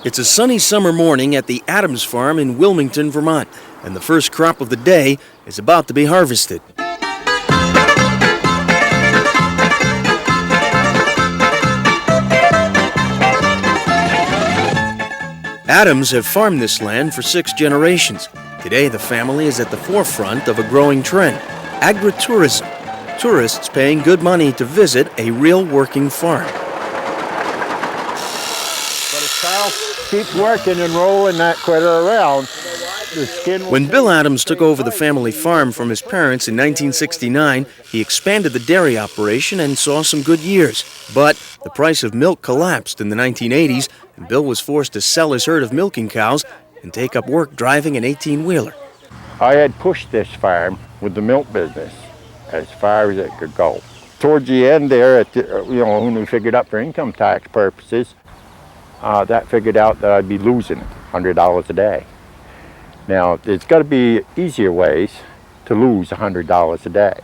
It's a sunny summer morning at the Adams Farm in Wilmington, Vermont, and the first crop of the day is about to be harvested. Adams have farmed this land for 6 generations. Today, the family is at the forefront of a growing trend, agritourism. Tourists paying good money to visit a real working farm. But if Kyle keeps working and rolling that critter around, the skin will... When Bill Adams took over the family farm from his parents in 1969, he expanded the dairy operation and saw some good years. But the price of milk collapsed in the 1980s, and Bill was forced to sell his herd of milking cows and take up work driving an 18-wheeler. I had pushed this farm with the milk business as far as it could go. Towards the end there, when we figured out for income tax purposes, that figured out that I'd be losing $100 a day. Now, there's got to be easier ways to lose $100 a day.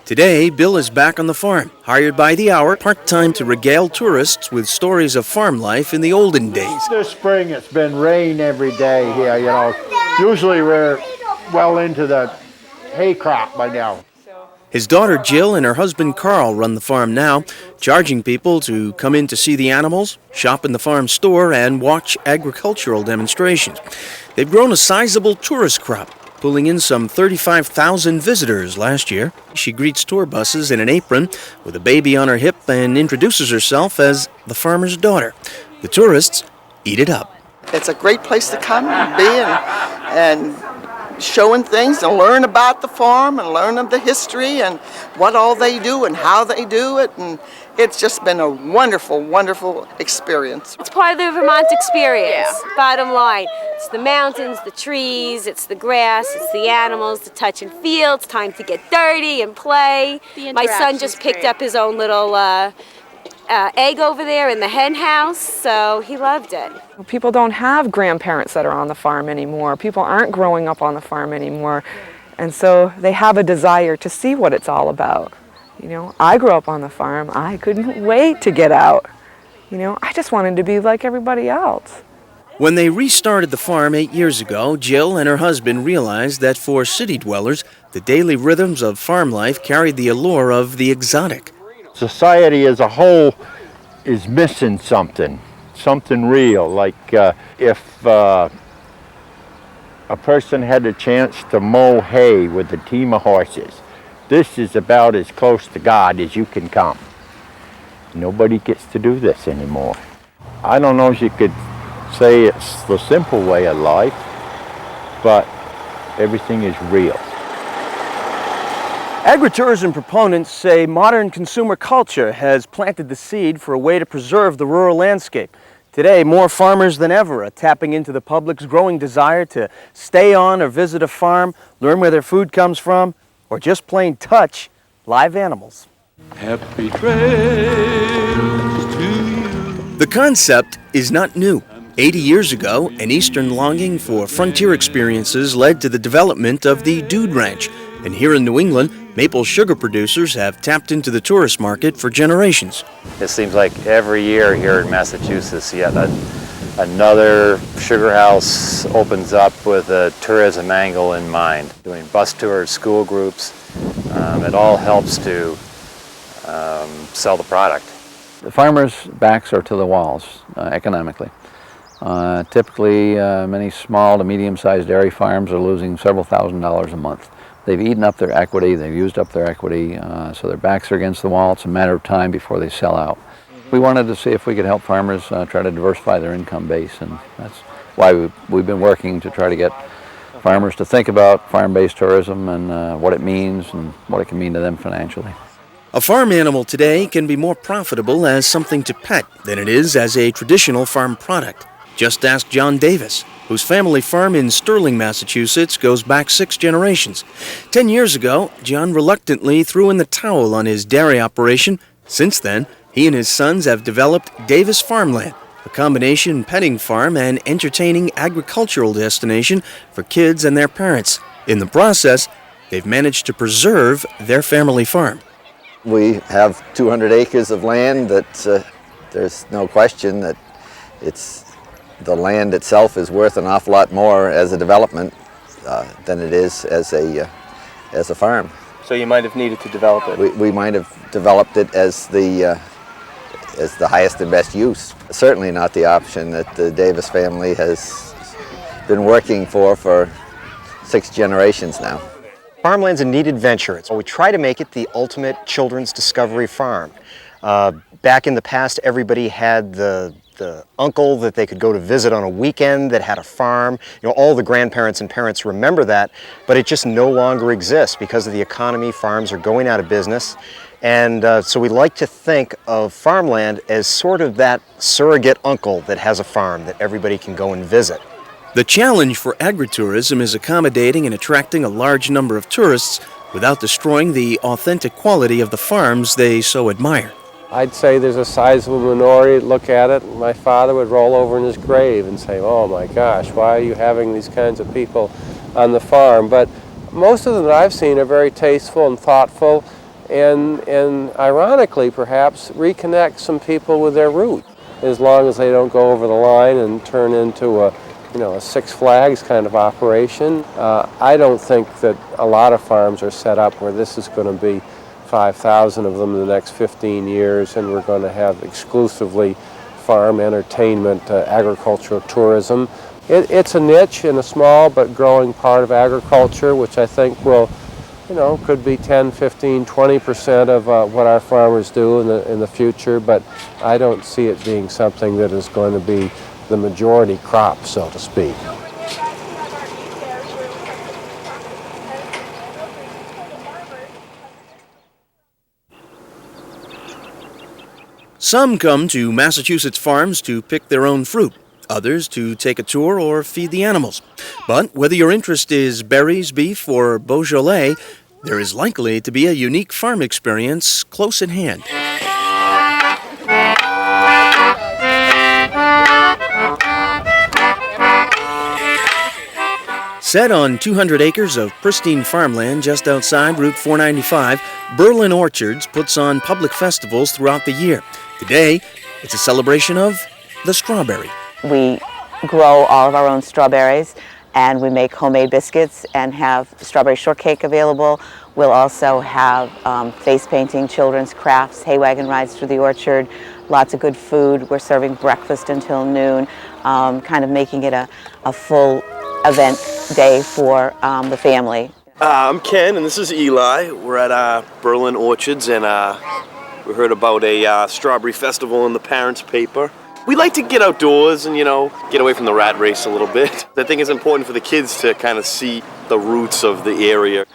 Today, Bill is back on the farm, hired by the hour, part-time to regale tourists with stories of farm life in the olden days. This spring, it's been rain every day here, Usually we're well into the hay crop by now. His daughter Jill and her husband Carl run the farm now, charging people to come in to see the animals, shop in the farm store, and watch agricultural demonstrations. They've grown a sizable tourist crop, pulling in some 35,000 visitors last year. She greets tour buses in an apron with a baby on her hip and introduces herself as the farmer's daughter. The tourists eat it up. It's a great place to come and be and showing things and learn about the farm and learn of the history and what all they do and how they do it, and it's just been a wonderful, wonderful experience. It's part of the Vermont experience, bottom line. It's the mountains, the trees, it's the grass, it's the animals, the touch and feel. It's time to get dirty and play. My son just picked up his own little egg over there in the hen house, so he loved it. People don't have grandparents that are on the farm anymore. People aren't growing up on the farm anymore, and so they have a desire to see what it's all about. I grew up on the farm. I couldn't wait to get out. I just wanted to be like everybody else. When they restarted the farm 8 years ago, Jill and her husband realized that for city dwellers, the daily rhythms of farm life carried the allure of the exotic. Society as a whole is missing something real. Like if a person had a chance to mow hay with a team of horses, this is about as close to God as you can come. Nobody gets to do this anymore. I don't know if you could say it's the simple way of life, but everything is real. Agritourism proponents say modern consumer culture has planted the seed for a way to preserve the rural landscape. Today, more farmers than ever are tapping into the public's growing desire to stay on or visit a farm, learn where their food comes from, or just plain touch live animals. Happy trails to you. The concept is not new. 80 years ago, an Eastern longing for frontier experiences led to the development of the Dude Ranch. And here in New England, maple sugar producers have tapped into the tourist market for generations. It seems like every year here in Massachusetts, yet another sugar house opens up with a tourism angle in mind. Doing bus tours, school groups, it all helps to sell the product. The farmers' backs are to the walls economically. Typically, many small to medium-sized dairy farms are losing several $1,000s a month. They've eaten up their equity, they've used up their equity, so their backs are against the wall. It's a matter of time before they sell out. We wanted to see if we could help farmers try to diversify their income base, and that's why we've been working to try to get farmers to think about farm-based tourism and what it means and what it can mean to them financially. A farm animal today can be more profitable as something to pet than it is as a traditional farm product. Just ask John Davis, whose family farm in Sterling, Massachusetts goes back 6 generations. 10 years ago, John reluctantly threw in the towel on his dairy operation. Since then, he and his sons have developed Davis Farmland, a combination petting farm and entertaining agricultural destination for kids and their parents. In the process, they've managed to preserve their family farm. We have 200 acres of land that There's no question that the land itself is worth an awful lot more as a development than it is as a farm. So you might have needed to develop it. We might have developed it as the highest and best use. Certainly not the option that the Davis family has been working for 6 generations now. Farmland's a needed venture. We try to make it the ultimate children's discovery farm. Back in the past, everybody had the uncle that they could go to visit on a weekend that had a farm. All the grandparents and parents remember that, but it just no longer exists because of the economy. Farms are going out of business. And so we like to think of farmland as sort of that surrogate uncle that has a farm that everybody can go and visit. The challenge for agritourism is accommodating and attracting a large number of tourists without destroying the authentic quality of the farms they so admire. I'd say there's a sizable minority that look at it. My father would roll over in his grave and say, "Oh my gosh, why are you having these kinds of people on the farm?" But most of them that I've seen are very tasteful and thoughtful, and ironically perhaps reconnect some people with their roots, as long as they don't go over the line and turn into a Six Flags kind of operation. I don't think that a lot of farms are set up where this is going to be 5,000 of them in the next 15 years, and we're going to have exclusively farm entertainment, agricultural tourism. It's a niche and a small but growing part of agriculture, which I think will, could be 10, 15, 20% of what our farmers do in the future, but I don't see it being something that is going to be the majority crop, so to speak. Some come to Massachusetts farms to pick their own fruit, others to take a tour or feed the animals. But whether your interest is berries, beef, or Beaujolais, there is likely to be a unique farm experience close at hand. Set on 200 acres of pristine farmland just outside Route 495, Berlin Orchards puts on public festivals throughout the year. Today, it's a celebration of the strawberry. We grow all of our own strawberries, and we make homemade biscuits and have strawberry shortcake available. We'll also have face painting, children's crafts, hay wagon rides through the orchard, lots of good food. We're serving breakfast until noon, kind of making it a full event day for the family. I'm Ken, and this is Eli. We're at Berlin Orchards, and we heard about a strawberry festival in the Parents' paper. We like to get outdoors and, get away from the rat race a little bit. I think it's important for the kids to kind of see the roots of the area.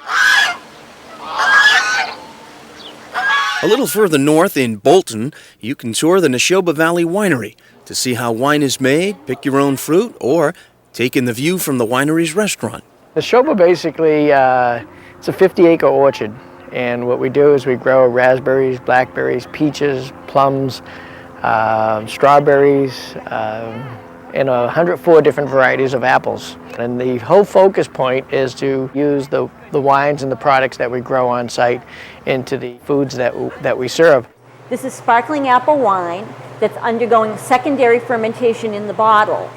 A little further north in Bolton, you can tour the Nashoba Valley Winery to see how wine is made, pick your own fruit, or take in the view from the winery's restaurant. Nashoba basically, it's a 50-acre orchard, and what we do is we grow raspberries, blackberries, peaches, plums, strawberries, and 104 different varieties of apples. And the whole focus point is to use the wines and the products that we grow on site into the foods that we serve. This is sparkling apple wine that's undergoing secondary fermentation in the bottle.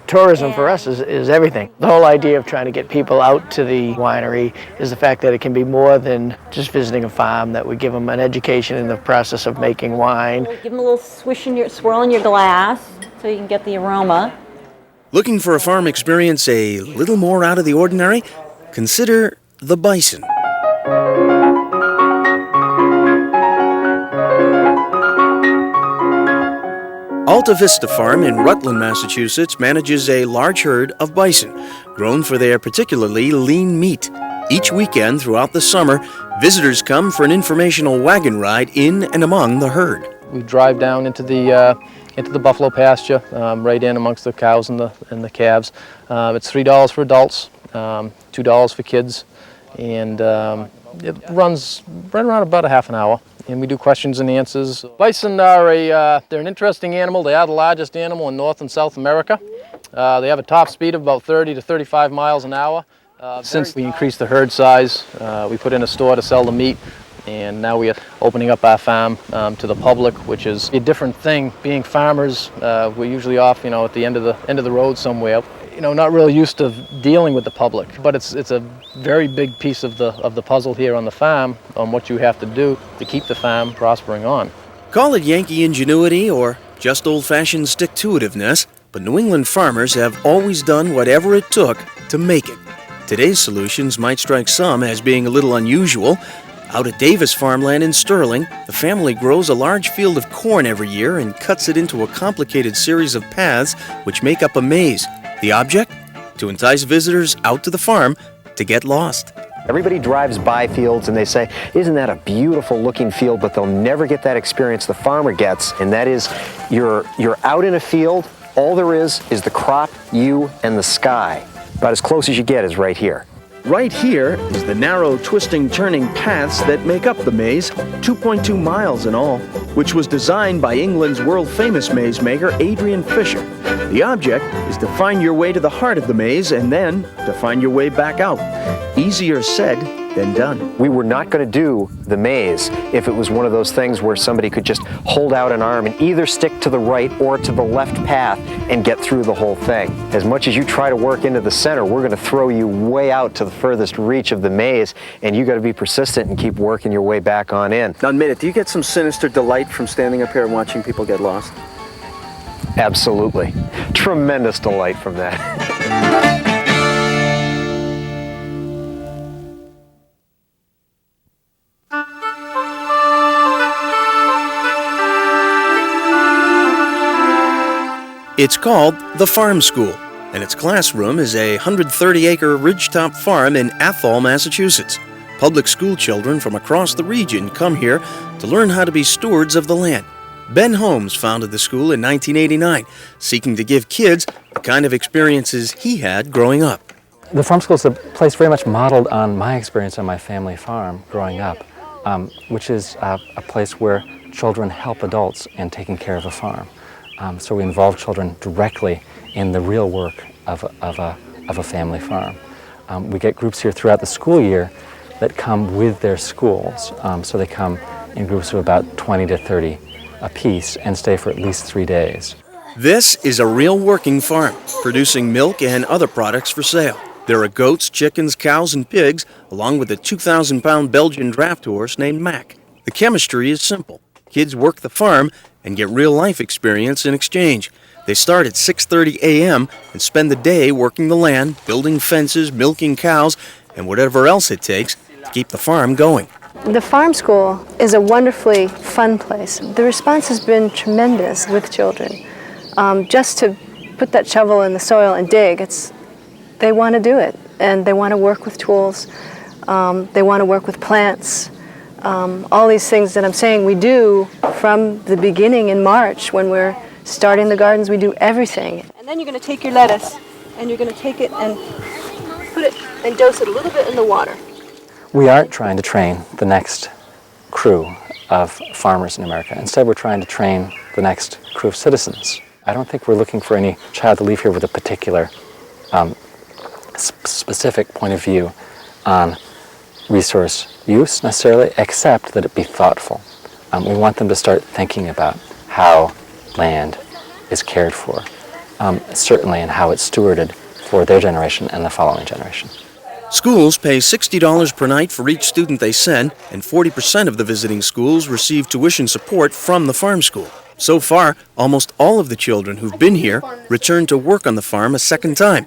Tourism for us is everything. The whole idea of trying to get people out to the winery is the fact that it can be more than just visiting a farm, that we give them an education in the process of making wine. Give them a little swirl in your glass so you can get the aroma. Looking for a farm experience a little more out of the ordinary? Consider the bison. Alta Vista Farm in Rutland, Massachusetts manages a large herd of bison, grown for their particularly lean meat. Each weekend throughout the summer, visitors come for an informational wagon ride in and among the herd. We drive down into the buffalo pasture, right in amongst the cows and the calves. It's $3 for adults, $2 for kids, and it runs right around about a half an hour. And we do questions and answers. Bison are they're an interesting animal. They are the largest animal in North and South America. They have a top speed of about 30 to 35 miles an hour. Since we increased the herd size, we put in a store to sell the meat, and now we are opening up our farm to the public, which is a different thing. Being farmers, we're usually off, at the end of the road somewhere. Not really used to dealing with the public, but it's a very big piece of the puzzle here on the farm on what you have to do to keep the farm prospering on. Call it Yankee ingenuity or just old-fashioned stick-to-itiveness, but New England farmers have always done whatever it took to make it. Today's solutions might strike some as being a little unusual. Out at Davis farmland in Sterling, the family grows a large field of corn every year and cuts it into a complicated series of paths which make up a maze. The object? To entice visitors out to the farm to get lost. Everybody drives by fields and they say, isn't that a beautiful looking field, but they'll never get that experience the farmer gets, and that is you're out in a field, all there is the crop, you, and the sky. About as close as you get is right here. Right here is the narrow, twisting, turning paths that make up the maze, 2.2 miles in all, which was designed by England's world-famous maze maker Adrian Fisher. The object is to find your way to the heart of the maze and then to find your way back out. Easier said than done. We were not going to do the maze if it was one of those things where somebody could just hold out an arm and either stick to the right or to the left path and get through the whole thing. As much as you try to work into the center, we're going to throw you way out to the furthest reach of the maze, and you got to be persistent and keep working your way back on in. Now admit it, do you get some sinister delight from standing up here and watching people get lost? Absolutely. Tremendous delight from that. It's called the Farm School, and its classroom is a 130-acre ridgetop farm in Athol, Massachusetts. Public school children from across the region come here to learn how to be stewards of the land. Ben Holmes founded the school in 1989, seeking to give kids the kind of experiences he had growing up. The farm school is a place very much modeled on my experience on my family farm growing up, which is a place where children help adults in taking care of a farm. So we involve children directly in the real work of a family farm. We get groups here throughout the school year that come with their schools. So they come in groups of about 20 to 30 apiece and stay for at least 3 days. This is a real working farm, producing milk and other products for sale. There are goats, chickens, cows, and pigs, along with a 2,000-pound Belgian draft horse named Mac. The chemistry is simple. Kids work the farm and get real-life experience in exchange. They start at 6:30 a.m. and spend the day working the land, building fences, milking cows, and whatever else it takes to keep the farm going. The farm school is a wonderfully fun place. The response has been tremendous with children. Just to put that shovel in the soil and dig, they want to do it, and they want to work with tools. They want to work with plants. All these things that I'm saying we do from the beginning in March when we're starting the gardens, we do everything. And then you're going to take your lettuce and you're going to take it and put it and dose it a little bit in the water. We aren't trying to train the next crew of farmers in America. Instead, we're trying to train the next crew of citizens. I don't think we're looking for any child to leave here with a particular specific point of view on resource use necessarily, except that it be thoughtful. We want them to start thinking about how land is cared for, certainly, and how it's stewarded for their generation and the following generation. Schools pay $60 per night for each student they send, and 40% of the visiting schools receive tuition support from the farm school. So far, almost all of the children who've been here return to work on the farm a second time.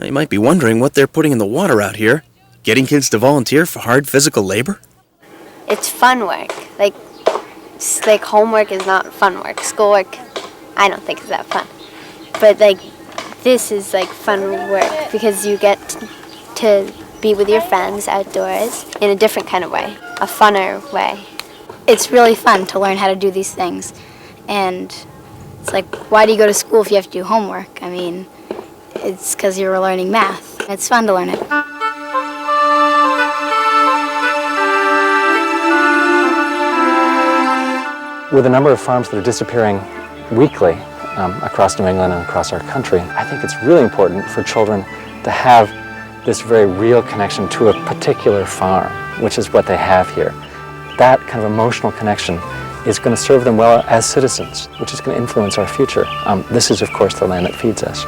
You might be wondering what they're putting in the water out here. Getting kids to volunteer for hard physical labor? It's fun work. Like homework is not fun work. Schoolwork, I don't think is that fun. But this is fun work because you get to be with your friends outdoors in a different kind of way, a funner way. It's really fun to learn how to do these things. And it's why do you go to school if you have to do homework? I mean, it's because you're learning math. It's fun to learn it. With a number of farms that are disappearing weekly across New England and across our country, I think it's really important for children to have this very real connection to a particular farm, which is what they have here. that kind of emotional connection is going to serve them well as citizens, which is going to influence our future. This is, of course, the land that feeds us.